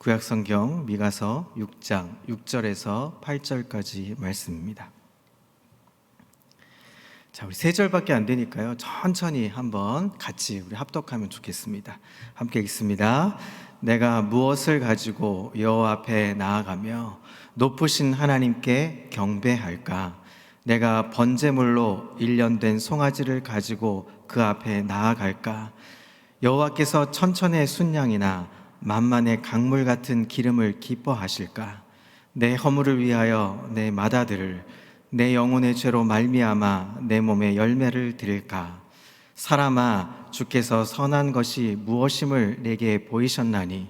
구약성경 미가서 6장 6절에서 8절까지 말씀입니다. 자, 우리 3절밖에 안 되니까요. 천천히 한번 같이 우리 합독하면 좋겠습니다. 함께 읽습니다. 내가 무엇을 가지고 여호와 앞에 나아가며 높으신 하나님께 경배할까? 내가 번제물로 1년 된 송아지를 가지고 그 앞에 나아갈까? 여호와께서 천천의 순양이나 만만의 강물 같은 기름을 기뻐하실까? 내 허물을 위하여 내 맏아들을, 내 영혼의 죄로 말미암아 내 몸에 열매를 드릴까? 사람아, 주께서 선한 것이 무엇임을 내게 보이셨나니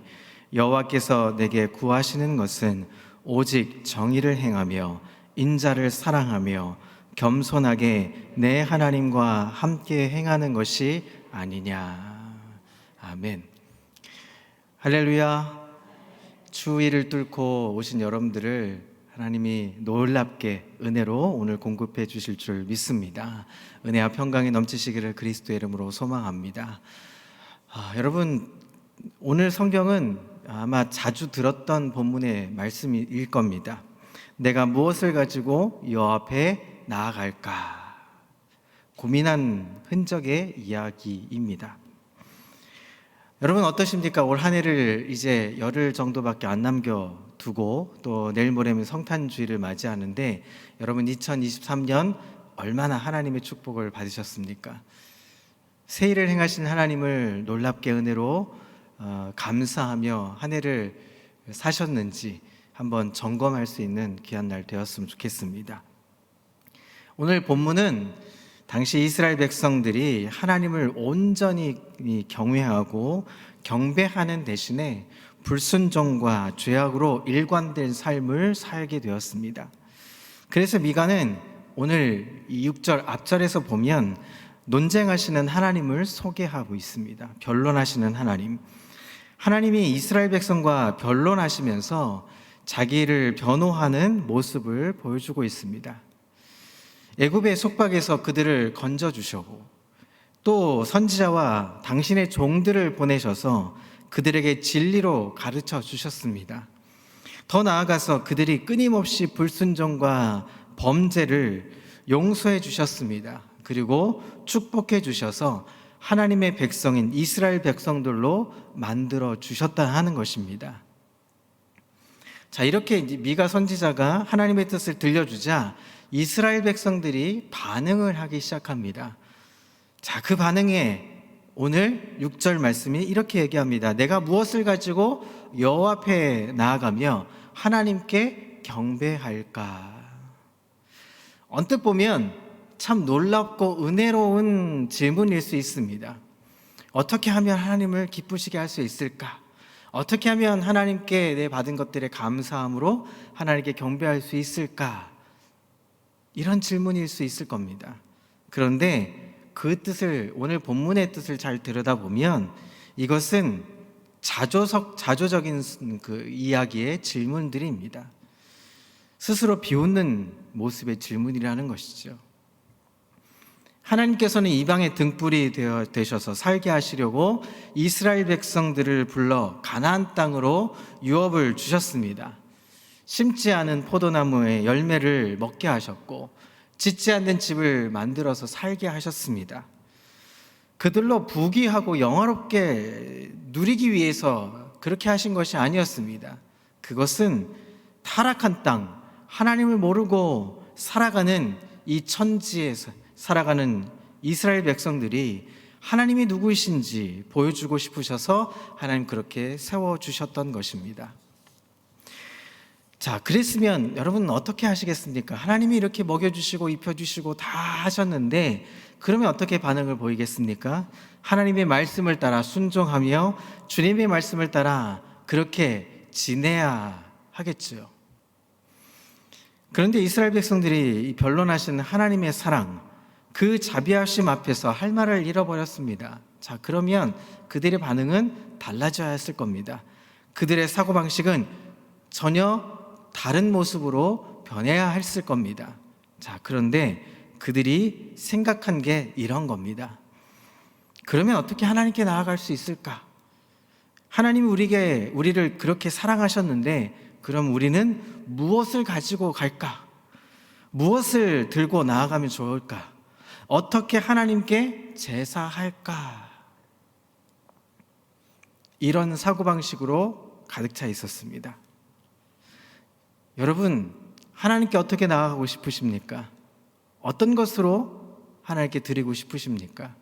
여호와께서 내게 구하시는 것은 오직 정의를 행하며 인자를 사랑하며 겸손하게 내 하나님과 함께 행하는 것이 아니냐. 아멘. 할렐루야. 추위를 뚫고 오신 여러분들을 하나님이 놀랍게 은혜로 오늘 공급해 주실 줄 믿습니다. 은혜와 평강이 넘치시기를 그리스도의 이름으로 소망합니다. 여러분, 오늘 성경은 아마 자주 들었던 본문의 말씀일 겁니다. 내가 무엇을 가지고 여호와 앞에 나아갈까? 고민한 흔적의 이야기입니다. 여러분 어떠십니까? 올 한 해를 이제 열흘 정도밖에 안 남겨두고 또 내일 모레면 성탄주의를 맞이하는데 여러분 2023년 얼마나 하나님의 축복을 받으셨습니까? 새 일을 행하신 하나님을 놀랍게 은혜로 감사하며 한 해를 사셨는지 한번 점검할 수 있는 귀한 날 되었으면 좋겠습니다. 오늘 본문은 당시 이스라엘 백성들이 하나님을 온전히 경외하고 경배하는 대신에 불순종과 죄악으로 일관된 삶을 살게 되었습니다. 그래서 미가는 오늘 이 6절 앞절에서 보면 논쟁하시는 하나님을 소개하고 있습니다. 변론하시는 하나님. 하나님이 이스라엘 백성과 변론하시면서 자기를 변호하는 모습을 보여주고 있습니다. 애굽의 속박에서 그들을 건져주셨고 또 선지자와 당신의 종들을 보내셔서 그들에게 진리로 가르쳐 주셨습니다. 더 나아가서 그들이 끊임없이 불순종과 범죄를 용서해 주셨습니다. 그리고 축복해 주셔서 하나님의 백성인 이스라엘 백성들로 만들어 주셨다 하는 것입니다. 자, 이렇게 미가 선지자가 하나님의 뜻을 들려주자 이스라엘 백성들이 반응을 하기 시작합니다. 자, 그 반응에 오늘 6절 말씀이 이렇게 얘기합니다. 내가 무엇을 가지고 여호와 앞에 나아가며 하나님께 경배할까? 언뜻 보면 참 놀랍고 은혜로운 질문일 수 있습니다. 어떻게 하면 하나님을 기쁘시게 할 수 있을까? 어떻게 하면 하나님께 내 받은 것들의 감사함으로 하나님께 경배할 수 있을까? 이런 질문일 수 있을 겁니다. 그런데 그 뜻을, 오늘 본문의 뜻을 잘 들여다보면 이것은 자조적인 그 이야기의 질문들입니다. 스스로 비웃는 모습의 질문이라는 것이죠. 하나님께서는 이방의 등불이 되셔서 살게 하시려고 이스라엘 백성들을 불러 가나안 땅으로 유업을 주셨습니다. 심지 않은 포도나무의 열매를 먹게 하셨고 짓지 않는 집을 만들어서 살게 하셨습니다. 그들로 부귀하고 영화롭게 누리기 위해서 그렇게 하신 것이 아니었습니다. 그것은 타락한 땅, 하나님을 모르고 살아가는 이 천지에서 살아가는 이스라엘 백성들이 하나님이 누구이신지 보여주고 싶으셔서 하나님 그렇게 세워주셨던 것입니다. 자, 그랬으면 여러분은 어떻게 하시겠습니까? 하나님이 이렇게 먹여주시고 입혀주시고 다 하셨는데 그러면 어떻게 반응을 보이겠습니까? 하나님의 말씀을 따라 순종하며 주님의 말씀을 따라 그렇게 지내야 하겠죠. 그런데 이스라엘 백성들이 변론하시는 하나님의 사랑, 그 자비하심 앞에서 할 말을 잃어버렸습니다. 자, 그러면 그들의 반응은 달라져야 했을 겁니다. 그들의 사고방식은 전혀 다른 모습으로 변해야 했을 겁니다. 자, 그런데 그들이 생각한 게 이런 겁니다. 그러면 어떻게 하나님께 나아갈 수 있을까? 하나님이 우리를 그렇게 사랑하셨는데 그럼 우리는 무엇을 가지고 갈까? 무엇을 들고 나아가면 좋을까? 어떻게 하나님께 제사할까? 이런 사고방식으로 가득 차 있었습니다. 여러분, 하나님께 어떻게 나아가고 싶으십니까? 어떤 것으로 하나님께 드리고 싶으십니까?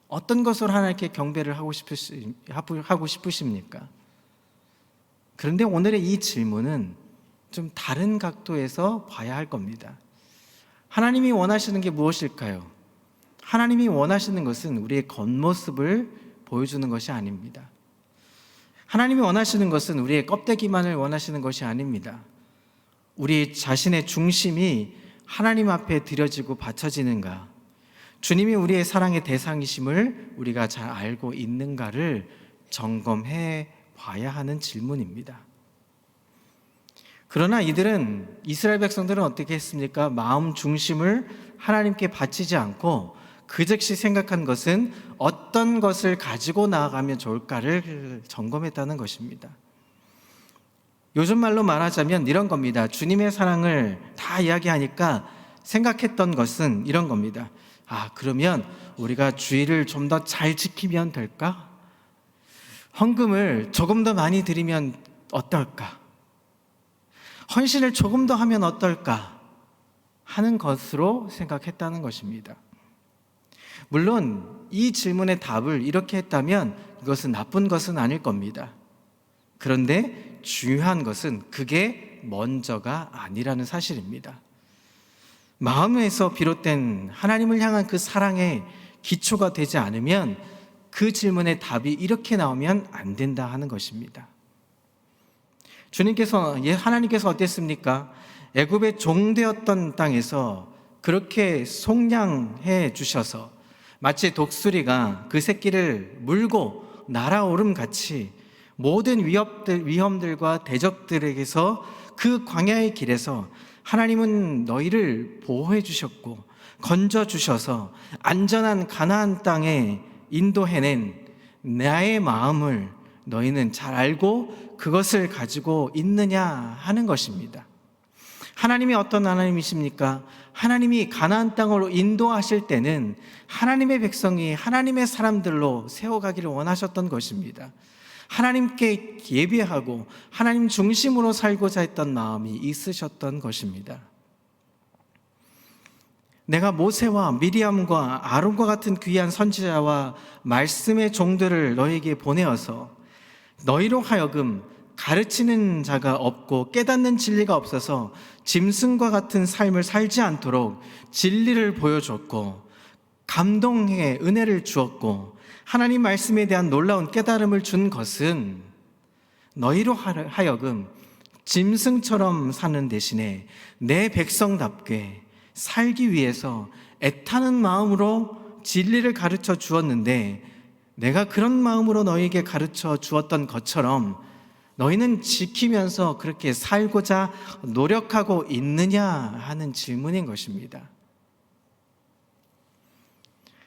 어떤 것으로 하나님께 경배를 하고 싶으십니까? 그런데 오늘의 이 질문은 좀 다른 각도에서 봐야 할 겁니다. 하나님이 원하시는 게 무엇일까요? 하나님이 원하시는 것은 우리의 겉모습을 보여주는 것이 아닙니다. 하나님이 원하시는 것은 우리의 껍데기만을 원하시는 것이 아닙니다. 우리 자신의 중심이 하나님 앞에 드려지고 바쳐지는가, 주님이 우리의 사랑의 대상이심을 우리가 잘 알고 있는가를 점검해 봐야 하는 질문입니다. 그러나 이스라엘 백성들은 어떻게 했습니까? 마음 중심을 하나님께 바치지 않고 그 즉시 생각한 것은 어떤 것을 가지고 나아가면 좋을까를 점검했다는 것입니다. 요즘 말로 말하자면 이런 겁니다. 주님의 사랑을 다 이야기하니까 생각했던 것은 이런 겁니다. 그러면 우리가 주의를 좀 더 잘 지키면 될까? 헌금을 조금 더 많이 드리면 어떨까? 헌신을 조금 더 하면 어떨까? 하는 것으로 생각했다는 것입니다. 물론 이 질문의 답을 이렇게 했다면 이것은 나쁜 것은 아닐 겁니다. 그런데 중요한 것은 그게 먼저가 아니라는 사실입니다. 마음에서 비롯된 하나님을 향한 그 사랑의 기초가 되지 않으면 그 질문의 답이 이렇게 나오면 안 된다 하는 것입니다. 하나님께서 어땠습니까? 애굽의 종되었던 땅에서 그렇게 속량해 주셔서 마치 독수리가 그 새끼를 물고 날아오름 같이 모든 위험들과 대적들에게서 그 광야의 길에서 하나님은 너희를 보호해 주셨고 건져 주셔서 안전한 가나안 땅에 인도해낸 나의 마음을 너희는 잘 알고 그것을 가지고 있느냐 하는 것입니다. 하나님이 어떤 하나님이십니까? 하나님이 가나안 땅으로 인도하실 때는 하나님의 백성이 하나님의 사람들로 세워가기를 원하셨던 것입니다. 하나님께 예배하고 하나님 중심으로 살고자 했던 마음이 있으셨던 것입니다. 내가 모세와 미리암과 아론과 같은 귀한 선지자와 말씀의 종들을 너에게 보내어서 너희로 하여금 가르치는 자가 없고 깨닫는 진리가 없어서 짐승과 같은 삶을 살지 않도록 진리를 보여줬고 감동의 은혜를 주었고 하나님 말씀에 대한 놀라운 깨달음을 준 것은 너희로 하여금 짐승처럼 사는 대신에 내 백성답게 살기 위해서 애타는 마음으로 진리를 가르쳐 주었는데 내가 그런 마음으로 너희에게 가르쳐 주었던 것처럼 너희는 지키면서 그렇게 살고자 노력하고 있느냐 하는 질문인 것입니다.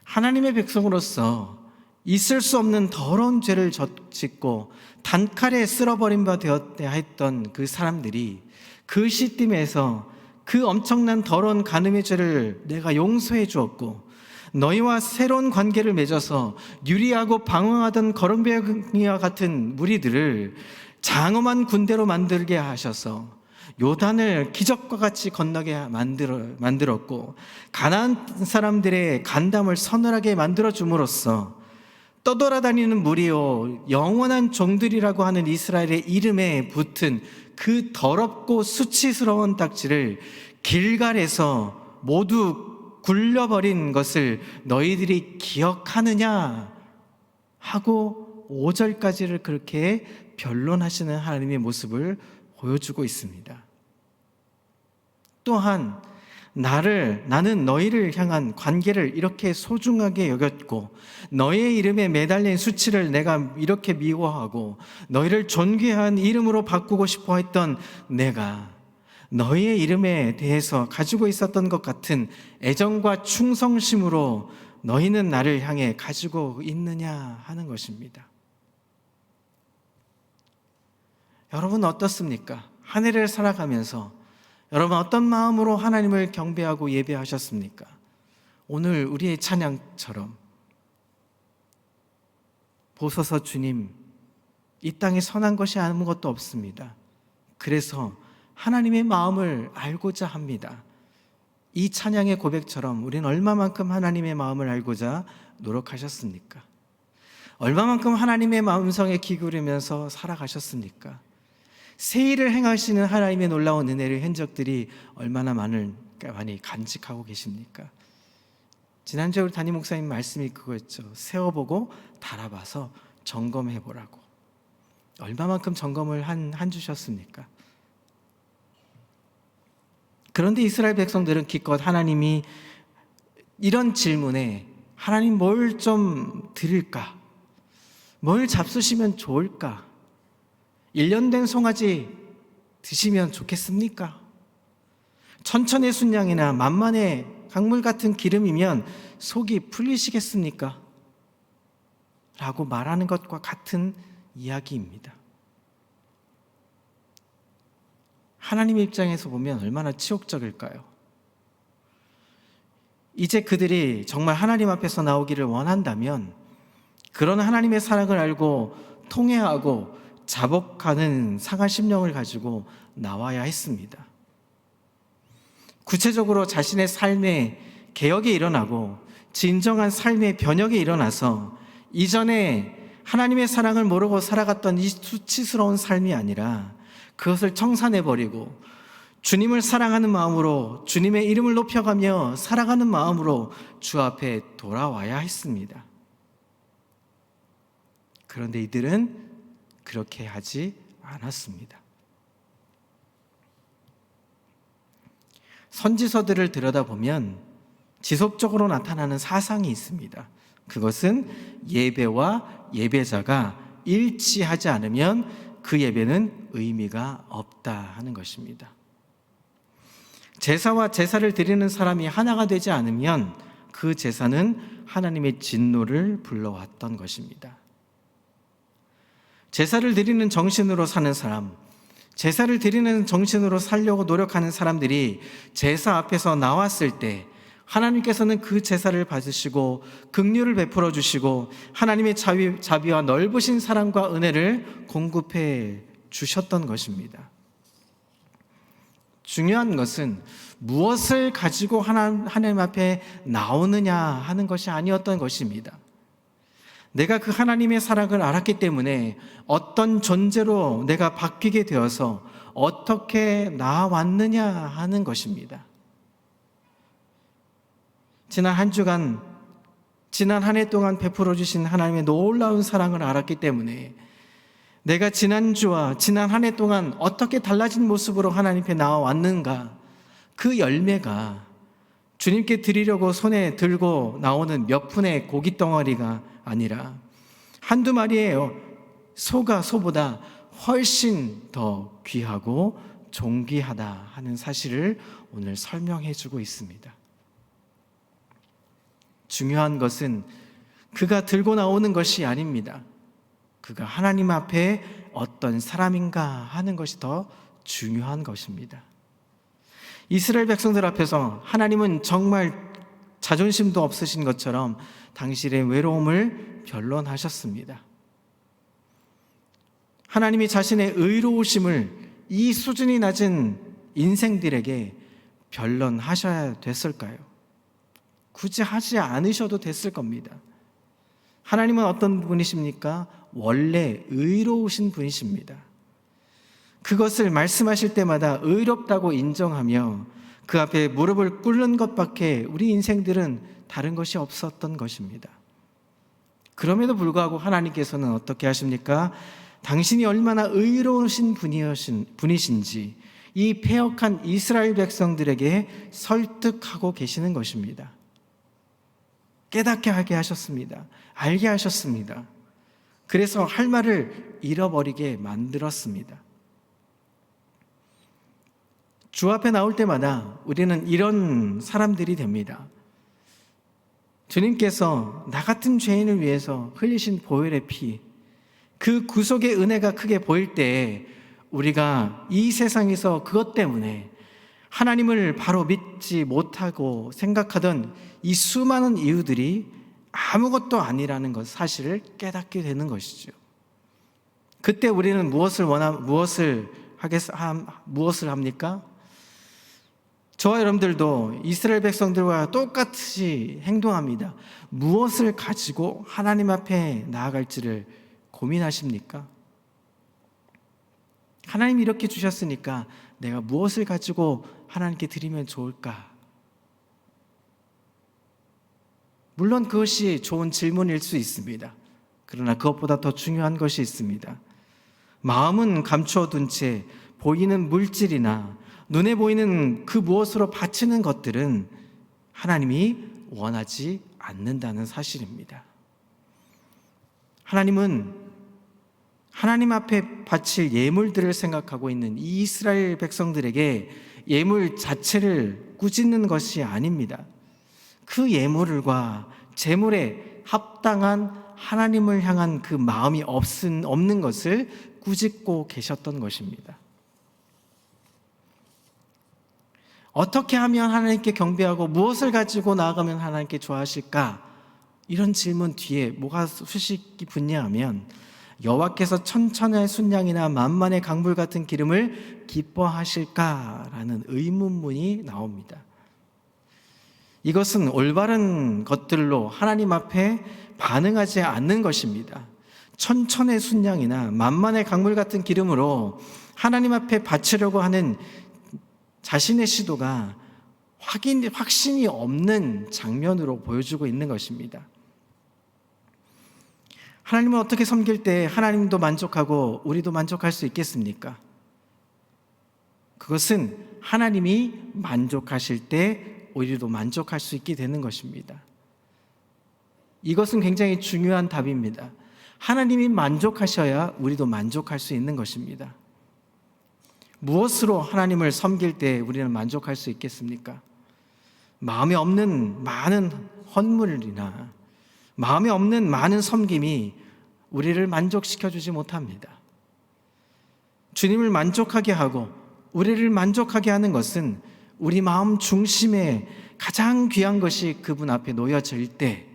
하나님의 백성으로서 있을 수 없는 더러운 죄를 짓고 단칼에 쓸어버린 바 되었다 했던 그 사람들이 그 시점에서 그 엄청난 더러운 간음의 죄를 내가 용서해 주었고 너희와 새로운 관계를 맺어서 유리하고 방황하던 거름병이와 같은 무리들을 장엄한 군대로 만들게 하셔서 요단을 기적과 같이 건너게 만들었고 가나안 사람들의 간담을 서늘하게 만들어 줌으로써 떠돌아다니는 무리요 영원한 종들이라고 하는 이스라엘의 이름에 붙은 그 더럽고 수치스러운 딱지를 길갈에서 모두 굴려버린 것을 너희들이 기억하느냐 하고 5절까지를 그렇게 변론하시는 하나님의 모습을 보여주고 있습니다. 또한 나는 너희를 향한 관계를 이렇게 소중하게 여겼고 너희의 이름에 매달린 수치를 내가 이렇게 미워하고 너희를 존귀한 이름으로 바꾸고 싶어 했던 내가 너희의 이름에 대해서 가지고 있었던 것 같은 애정과 충성심으로 너희는 나를 향해 가지고 있느냐 하는 것입니다. 여러분 어떻습니까? 한 해를 살아가면서 여러분 어떤 마음으로 하나님을 경배하고 예배하셨습니까? 오늘 우리의 찬양처럼 보소서 주님, 이 땅에 선한 것이 아무것도 없습니다. 그래서 하나님의 마음을 알고자 합니다. 이 찬양의 고백처럼 우리는 얼마만큼 하나님의 마음을 알고자 노력하셨습니까? 얼마만큼 하나님의 마음성에 귀 기울이면서 살아가셨습니까? 새 일을 행하시는 하나님의 놀라운 은혜의 흔적들이 얼마나 많이 간직하고 계십니까? 지난주에 우리 담임 목사님 말씀이 그거였죠. 세워보고 달아봐서 점검해보라고. 얼마만큼 점검을 한 주셨습니까? 그런데 이스라엘 백성들은 기껏 하나님이 이런 질문에 하나님 뭘 좀 드릴까? 뭘 잡수시면 좋을까? 1년 된 송아지 드시면 좋겠습니까? 천천의 순양이나 만만의 강물 같은 기름이면 속이 풀리시겠습니까? 라고 말하는 것과 같은 이야기입니다. 하나님의 입장에서 보면 얼마나 치욕적일까요? 이제 그들이 정말 하나님 앞에서 나오기를 원한다면 그런 하나님의 사랑을 알고 통회하고 자복하는 상한 심령을 가지고 나와야 했습니다. 구체적으로 자신의 삶에 개혁이 일어나고 진정한 삶의 변혁이 일어나서 이전에 하나님의 사랑을 모르고 살아갔던 이 수치스러운 삶이 아니라 그것을 청산해버리고 주님을 사랑하는 마음으로 주님의 이름을 높여가며 살아가는 마음으로 주 앞에 돌아와야 했습니다. 그런데 이들은 그렇게 하지 않았습니다. 선지서들을 들여다보면 지속적으로 나타나는 사상이 있습니다. 그것은 예배와 예배자가 일치하지 않으면 그 예배는 의미가 없다 하는 것입니다. 제사와 제사를 드리는 사람이 하나가 되지 않으면 그 제사는 하나님의 진노를 불러왔던 것입니다. 제사를 드리는 정신으로 사는 사람, 제사를 드리는 정신으로 살려고 노력하는 사람들이 제사 앞에서 나왔을 때 하나님께서는 그 제사를 받으시고 긍휼을 베풀어 주시고 하나님의 자비와 넓으신 사랑과 은혜를 공급해 주셨던 것입니다. 중요한 것은 무엇을 가지고 하나님 앞에 나오느냐 하는 것이 아니었던 것입니다. 내가 그 하나님의 사랑을 알았기 때문에 어떤 존재로 내가 바뀌게 되어서 어떻게 나왔느냐 하는 것입니다. 지난 한 주간, 지난 한 해 동안 베풀어 주신 하나님의 놀라운 사랑을 알았기 때문에 내가 지난주와 지난 한 해 동안 어떻게 달라진 모습으로 하나님 앞에 나와왔는가, 그 열매가 주님께 드리려고 손에 들고 나오는 몇 푼의 고기 덩어리가 아니라 한두 마리의 소보다 훨씬 더 귀하고 존귀하다 하는 사실을 오늘 설명해 주고 있습니다. 중요한 것은 그가 들고 나오는 것이 아닙니다. 그가 하나님 앞에 어떤 사람인가 하는 것이 더 중요한 것입니다. 이스라엘 백성들 앞에서 하나님은 정말 자존심도 없으신 것처럼 당신의 외로움을 변론하셨습니다. 하나님이 자신의 의로우심을 이 수준이 낮은 인생들에게 변론하셔야 됐을까요? 굳이 하지 않으셔도 됐을 겁니다. 하나님은 어떤 분이십니까? 원래 의로우신 분이십니다. 그것을 말씀하실 때마다 의롭다고 인정하며 그 앞에 무릎을 꿇는 것밖에 우리 인생들은 다른 것이 없었던 것입니다. 그럼에도 불구하고 하나님께서는 어떻게 하십니까? 당신이 얼마나 의로우신 분이신지 이 패역한 이스라엘 백성들에게 설득하고 계시는 것입니다. 깨닫게 하게 하셨습니다. 알게 하셨습니다. 그래서 할 말을 잃어버리게 만들었습니다. 주 앞에 나올 때마다 우리는 이런 사람들이 됩니다. 주님께서 나 같은 죄인을 위해서 흘리신 보혈의 피, 그 구속의 은혜가 크게 보일 때 우리가 이 세상에서 그것 때문에 하나님을 바로 믿지 못하고 생각하던 이 수많은 이유들이 아무것도 아니라는 것, 사실을 깨닫게 되는 것이죠. 그때 우리는 무엇을 합니까? 저와 여러분들도 이스라엘 백성들과 똑같이 행동합니다. 무엇을 가지고 하나님 앞에 나아갈지를 고민하십니까? 하나님이 이렇게 주셨으니까 내가 무엇을 가지고 하나님께 드리면 좋을까? 물론 그것이 좋은 질문일 수 있습니다. 그러나 그것보다 더 중요한 것이 있습니다. 마음은 감추어둔 채 보이는 물질이나 눈에 보이는 그 무엇으로 바치는 것들은 하나님이 원하지 않는다는 사실입니다. 하나님은 하나님 앞에 바칠 예물들을 생각하고 있는 이 이스라엘 백성들에게 예물 자체를 꾸짖는 것이 아닙니다. 그 예물과 제물에 합당한 하나님을 향한 그 마음이 없는 것을 꾸짖고 계셨던 것입니다. 어떻게 하면 하나님께 경배하고 무엇을 가지고 나아가면 하나님께 좋아하실까? 이런 질문 뒤에 뭐가 수식이 붙냐하면 여호와께서 천천의 순양이나 만만의 강물 같은 기름을 기뻐하실까라는 의문문이 나옵니다. 이것은 올바른 것들로 하나님 앞에 반응하지 않는 것입니다. 천천의 순양이나 만만의 강물 같은 기름으로 하나님 앞에 바치려고 하는 자신의 시도가 확신이 없는 장면으로 보여주고 있는 것입니다. 하나님을 어떻게 섬길 때 하나님도 만족하고 우리도 만족할 수 있겠습니까? 그것은 하나님이 만족하실 때 우리도 만족할 수 있게 되는 것입니다. 이것은 굉장히 중요한 답입니다. 하나님이 만족하셔야 우리도 만족할 수 있는 것입니다. 무엇으로 하나님을 섬길 때 우리는 만족할 수 있겠습니까? 마음에 없는 많은 헌물이나 마음에 없는 많은 섬김이 우리를 만족시켜주지 못합니다. 주님을 만족하게 하고 우리를 만족하게 하는 것은 우리 마음 중심에 가장 귀한 것이 그분 앞에 놓여질 때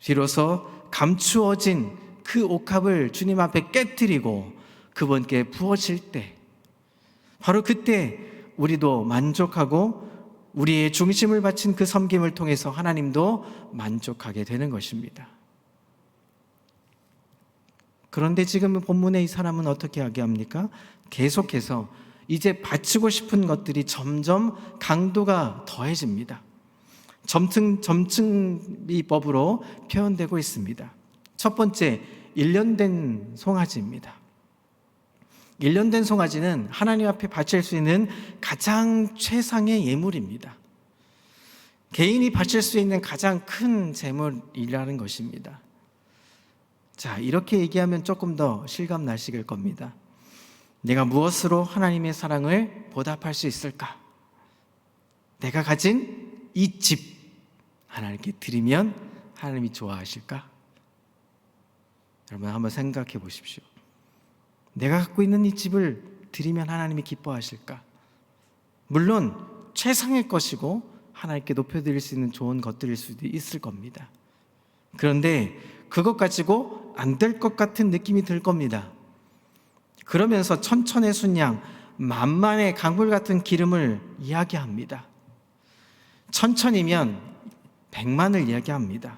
비로소 감추어진 그 옥합을 주님 앞에 깨뜨리고 그분께 부어질 때 바로 그때 우리도 만족하고 우리의 중심을 바친 그 섬김을 통해서 하나님도 만족하게 되는 것입니다. 그런데 지금 본문의 이 사람은 어떻게 하게 합니까? 계속해서 이제 바치고 싶은 것들이 점점 강도가 더해집니다. 점층비법으로 표현되고 있습니다. 첫 번째, 일련된 송아지입니다. 일련된 송아지는 하나님 앞에 바칠 수 있는 가장 최상의 예물입니다. 개인이 바칠 수 있는 가장 큰 제물이라는 것입니다. 자, 이렇게 얘기하면 조금 더 실감 나시길 겁니다. 내가 무엇으로 하나님의 사랑을 보답할 수 있을까? 내가 가진 이 집 하나님께 드리면 하나님이 좋아하실까? 여러분 한번 생각해 보십시오. 내가 갖고 있는 이 집을 드리면 하나님이 기뻐하실까? 물론 최상의 것이고 하나님께 높여드릴 수 있는 좋은 것들일 수도 있을 겁니다. 그런데 그것 가지고 안 될 것 같은 느낌이 들 겁니다. 그러면서 천천의 순양, 만만의 강물 같은 기름을 이야기합니다. 천천이면 100만을 이야기합니다.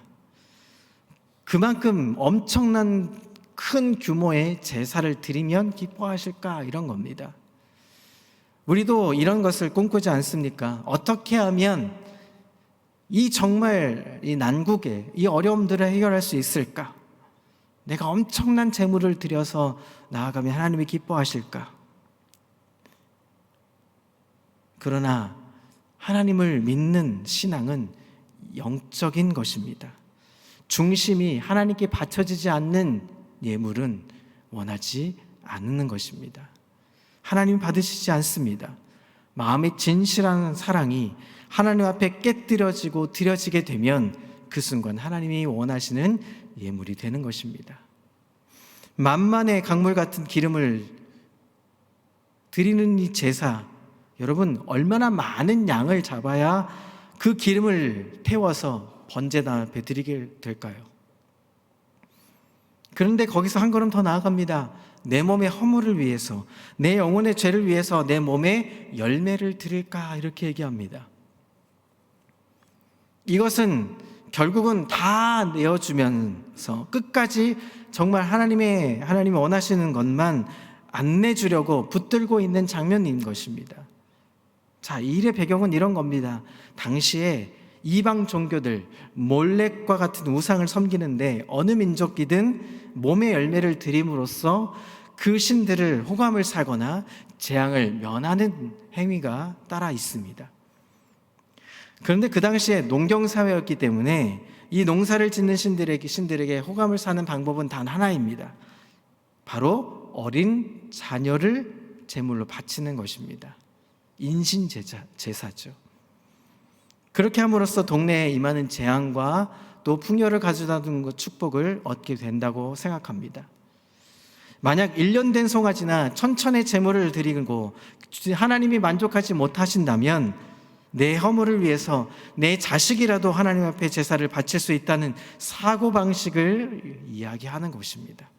그만큼 엄청난 큰 규모의 제사를 드리면 기뻐하실까? 이런 겁니다. 우리도 이런 것을 꿈꾸지 않습니까? 어떻게 하면 정말 이 난국에 이 어려움들을 해결할 수 있을까? 내가 엄청난 재물을 드려서 나아가면 하나님이 기뻐하실까? 그러나 하나님을 믿는 신앙은 영적인 것입니다. 중심이 하나님께 바쳐지지 않는 예물은 원하지 않는 것입니다. 하나님 받으시지 않습니다. 마음의 진실한 사랑이 하나님 앞에 깨뜨려지고 드려지게 되면 그 순간 하나님이 원하시는 예물이 되는 것입니다. 만만의 강물 같은 기름을 드리는 이 제사, 여러분 얼마나 많은 양을 잡아야 그 기름을 태워서 번제단 앞에 드리게 될까요? 그런데 거기서 한 걸음 더 나아갑니다. 내 몸의 허물을 위해서, 내 영혼의 죄를 위해서 내 몸에 열매를 드릴까, 이렇게 얘기합니다. 이것은 결국은 다 내어주면서 끝까지 정말 하나님이 원하시는 것만 안 내주려고 붙들고 있는 장면인 것입니다. 자, 이 일의 배경은 이런 겁니다. 당시에 이방 종교들 몰렉과 같은 우상을 섬기는데 어느 민족이든 몸의 열매를 드림으로써 그 신들을 호감을 사거나 재앙을 면하는 행위가 따라 있습니다. 그런데 그 당시에 농경사회였기 때문에 이 농사를 짓는 신들에게 호감을 사는 방법은 단 하나입니다. 바로 어린 자녀를 제물로 바치는 것입니다. 인신제사죠. 그렇게 함으로써 동네에 임하는 재앙과 또 풍요를 가져다 주는 축복을 얻게 된다고 생각합니다. 만약 1년 된 송아지나 천천의 제물을 드리고 하나님이 만족하지 못하신다면 내 허물을 위해서 내 자식이라도 하나님 앞에 제사를 바칠 수 있다는 사고방식을 이야기하는 것입니다.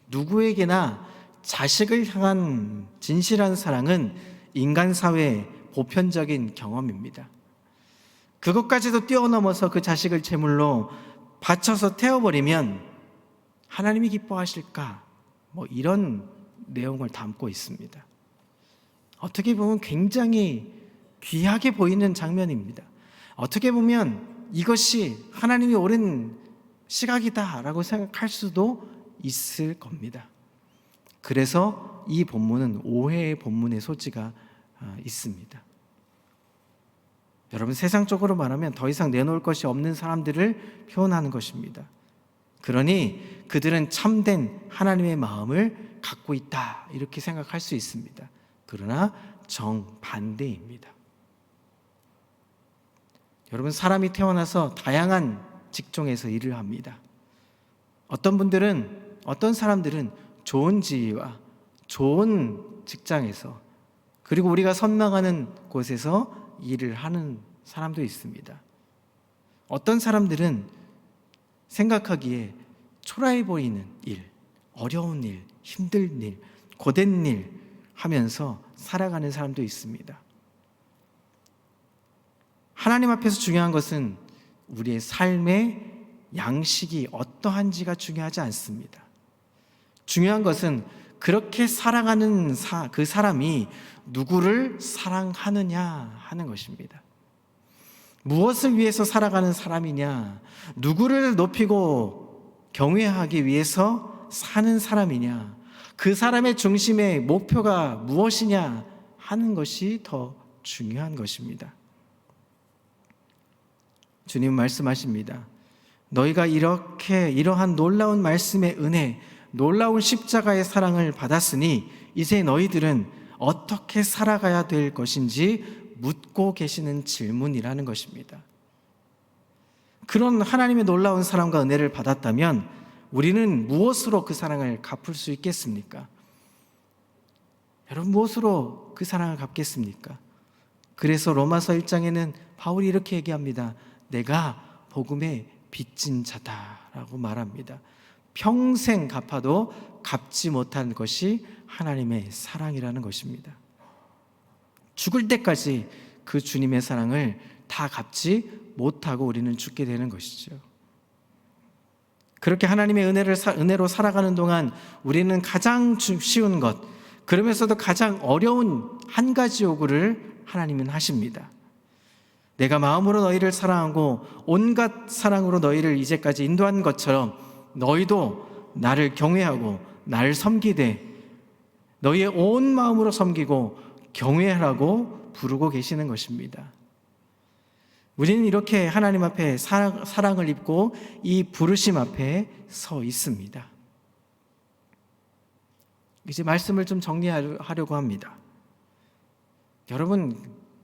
누구에게나 자식을 향한 진실한 사랑은 인간 사회의 보편적인 경험입니다. 그것까지도 뛰어넘어서 그 자식을 제물로 바쳐서 태워버리면 하나님이 기뻐하실까? 이런 내용을 담고 있습니다. 어떻게 보면 굉장히 귀하게 보이는 장면입니다. 어떻게 보면 이것이 하나님이 옳은 시각이다라고 생각할 수도 있을 겁니다. 그래서 이 본문은 오해의 본문의 소지가 있습니다. 여러분, 세상적으로 말하면 더 이상 내놓을 것이 없는 사람들을 표현하는 것입니다. 그러니 그들은 참된 하나님의 마음을 갖고 있다, 이렇게 생각할 수 있습니다. 그러나 정반대입니다. 여러분, 사람이 태어나서 다양한 직종에서 일을 합니다. 어떤 사람들은 좋은 지위와 좋은 직장에서, 그리고 우리가 선망하는 곳에서 일을 하는 사람도 있습니다. 어떤 사람들은 생각하기에 초라해 보이는 일, 어려운 일, 힘든 일, 고된 일 하면서 살아가는 사람도 있습니다. 하나님 앞에서 중요한 것은 우리의 삶의 양식이 어떠한지가 중요하지 않습니다. 중요한 것은 그렇게 살아가는 그 사람이 누구를 사랑하느냐 하는 것입니다. 무엇을 위해서 살아가는 사람이냐, 누구를 높이고 경외하기 위해서 사는 사람이냐, 그 사람의 중심의 목표가 무엇이냐 하는 것이 더 중요한 것입니다. 주님 말씀하십니다. 너희가 이러한 놀라운 말씀의 은혜, 놀라운 십자가의 사랑을 받았으니 이제 너희들은 어떻게 살아가야 될 것인지 묻고 계시는 질문이라는 것입니다. 그런 하나님의 놀라운 사랑과 은혜를 받았다면 우리는 무엇으로 그 사랑을 갚을 수 있겠습니까? 여러분, 무엇으로 그 사랑을 갚겠습니까? 그래서 로마서 1장에는 바울이 이렇게 얘기합니다. 내가 복음의 빚진 자다라고 말합니다. 평생 갚아도 갚지 못한 것이 하나님의 사랑이라는 것입니다. 죽을 때까지 그 주님의 사랑을 다 갚지 못하고 우리는 죽게 되는 것이죠. 그렇게 하나님의 은혜로 살아가는 동안 우리는 가장 쉬운 것, 그러면서도 가장 어려운 한 가지 요구를 하나님은 하십니다. 내가 마음으로 너희를 사랑하고 온갖 사랑으로 너희를 이제까지 인도한 것처럼 너희도 나를 경외하고 나를 섬기되 너희의 온 마음으로 섬기고 경외하라고 부르고 계시는 것입니다. 우리는 이렇게 하나님 앞에 사랑을 입고 이 부르심 앞에 서 있습니다. 이제 말씀을 좀 정리하려고 합니다. 여러분,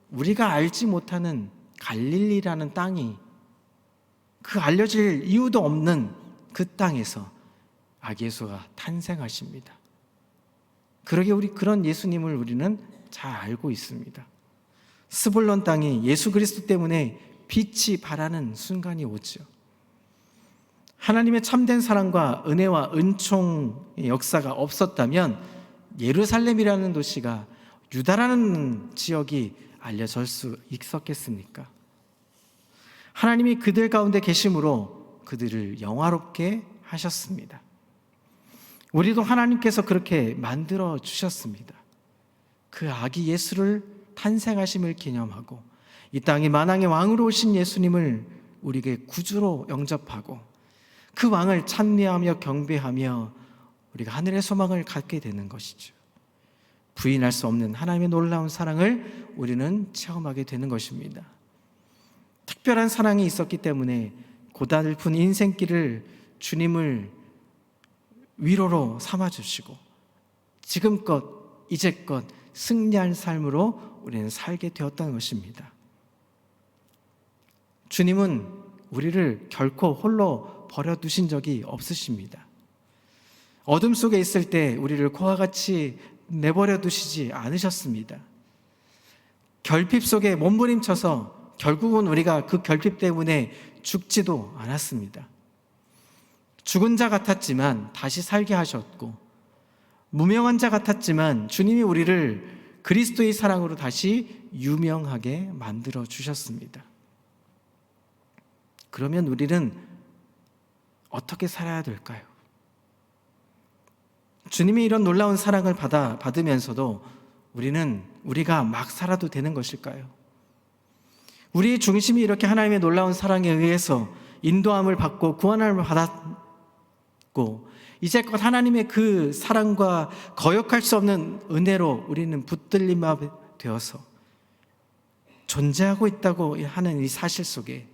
우리가 알지 못하는 갈릴리라는 땅이, 그 알려질 이유도 없는 그 땅에서 아기 예수가 탄생하십니다. 그러게 우리 그런 예수님을 우리는 잘 알고 있습니다. 스불론 땅이 예수 그리스도 때문에 빛이 발하는 순간이 오죠. 하나님의 참된 사랑과 은혜와 은총의 역사가 없었다면 예루살렘이라는 도시가, 유다라는 지역이 알려질 수 있었겠습니까? 하나님이 그들 가운데 계심으로 그들을 영화롭게 하셨습니다. 우리도 하나님께서 그렇게 만들어 주셨습니다. 그 아기 예수를 탄생하심을 기념하고 이 땅에 만왕의 왕으로 오신 예수님을 우리에게 구주로 영접하고 그 왕을 찬미하며 경배하며 우리가 하늘의 소망을 갖게 되는 것이죠. 부인할 수 없는 하나님의 놀라운 사랑을 우리는 체험하게 되는 것입니다. 특별한 사랑이 있었기 때문에 고달픈 인생길을 주님을 위로로 삼아주시고 지금껏 이제껏 승리한 삶으로 우리는 살게 되었던 것입니다. 주님은 우리를 결코 홀로 버려두신 적이 없으십니다. 어둠 속에 있을 때 우리를 고와 같이 내버려 두시지 않으셨습니다. 결핍 속에 몸부림쳐서 결국은 우리가 그 결핍 때문에 죽지도 않았습니다. 죽은 자 같았지만 다시 살게 하셨고, 무명한 자 같았지만 주님이 우리를 그리스도의 사랑으로 다시 유명하게 만들어 주셨습니다. 그러면 우리는 어떻게 살아야 될까요? 주님이 이런 놀라운 사랑을 받으면서도 우리가 막 살아도 되는 것일까요? 우리의 중심이 이렇게 하나님의 놀라운 사랑에 의해서 인도함을 받고 구원함을 받았고 이제껏 하나님의 그 사랑과 거역할 수 없는 은혜로 우리는 붙들림이 되어서 존재하고 있다고 하는 이 사실 속에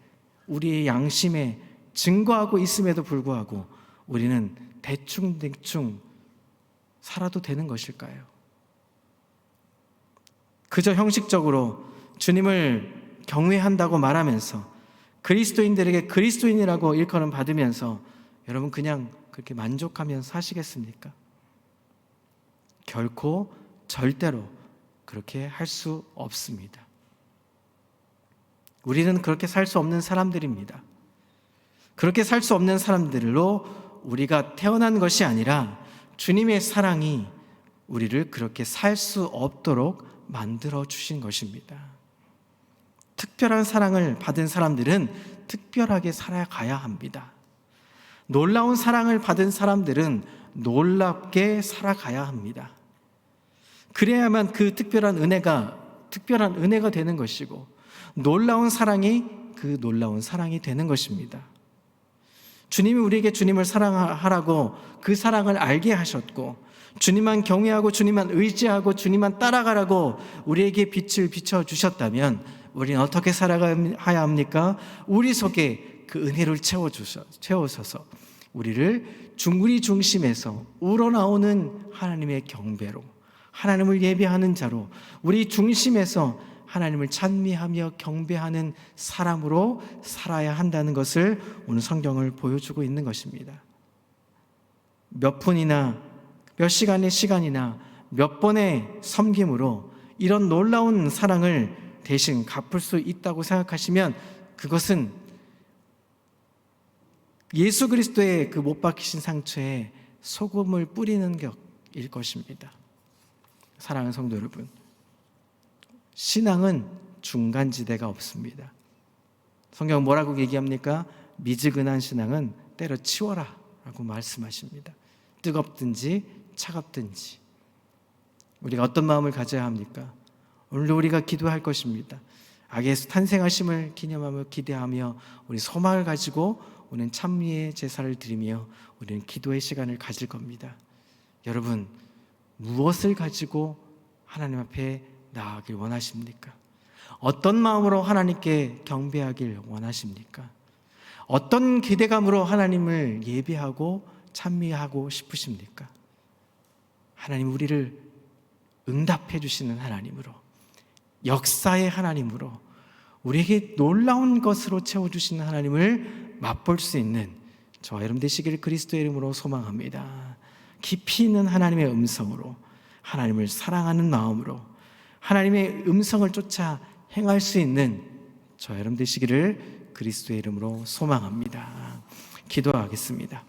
우리의 양심에 증거하고 있음에도 불구하고 우리는 대충 살아도 되는 것일까요? 그저 형식적으로 주님을 경외한다고 말하면서 그리스도인들에게 그리스도인이라고 일컬음 받으면서 여러분 그냥 그렇게 만족하면서 사시겠습니까? 결코 절대로 그렇게 할 수 없습니다. 우리는 그렇게 살 수 없는 사람들입니다. 그렇게 살 수 없는 사람들로 우리가 태어난 것이 아니라 주님의 사랑이 우리를 그렇게 살 수 없도록 만들어 주신 것입니다. 특별한 사랑을 받은 사람들은 특별하게 살아가야 합니다. 놀라운 사랑을 받은 사람들은 놀랍게 살아가야 합니다. 그래야만 그 특별한 은혜가 되는 것이고 놀라운 사랑이 그 놀라운 사랑이 되는 것입니다. 주님이 우리에게 주님을 사랑하라고 그 사랑을 알게 하셨고 주님만 경외하고 주님만 의지하고 주님만 따라가라고 우리에게 빛을 비춰주셨다면 우리는 어떻게 살아가야 합니까? 우리 속에 그 은혜를 채워셔서 우리를 우리 중심에서 우러나오는 하나님의 경배로 하나님을 예배하는 자로 우리 중심에서 하나님을 찬미하며 경배하는 사람으로 살아야 한다는 것을 오늘 성경을 보여주고 있는 것입니다. 몇 분이나 몇 시간이나 몇 번의 섬김으로 이런 놀라운 사랑을 대신 갚을 수 있다고 생각하시면 그것은 예수 그리스도의 그 못 박히신 상처에 소금을 뿌리는 격일 것입니다. 사랑하는 성도 여러분, 신앙은 중간지대가 없습니다. 성경 뭐라고 얘기합니까? 미지근한 신앙은 때려치워라 라고 말씀하십니다. 뜨겁든지 차갑든지 우리가 어떤 마음을 가져야 합니까? 오늘도 우리가 기도할 것입니다. 악에서 탄생하심을 기념하며 기대하며 우리 소망을 가지고 우리는 찬미의 제사를 드리며 우리는 기도의 시간을 가질 겁니다. 여러분, 무엇을 가지고 하나님 앞에 나아가길 원하십니까? 어떤 마음으로 하나님께 경배하길 원하십니까? 어떤 기대감으로 하나님을 예배하고 찬미하고 싶으십니까? 하나님 우리를 응답해 주시는 하나님으로, 역사의 하나님으로, 우리에게 놀라운 것으로 채워주시는 하나님을 맛볼 수 있는 저와 여러분 되시기를 그리스도의 이름으로 소망합니다. 깊이 있는 하나님의 음성으로 하나님을 사랑하는 마음으로 하나님의 음성을 쫓아 행할 수 있는 저 여러분 되시기를 그리스도의 이름으로 소망합니다. 기도하겠습니다.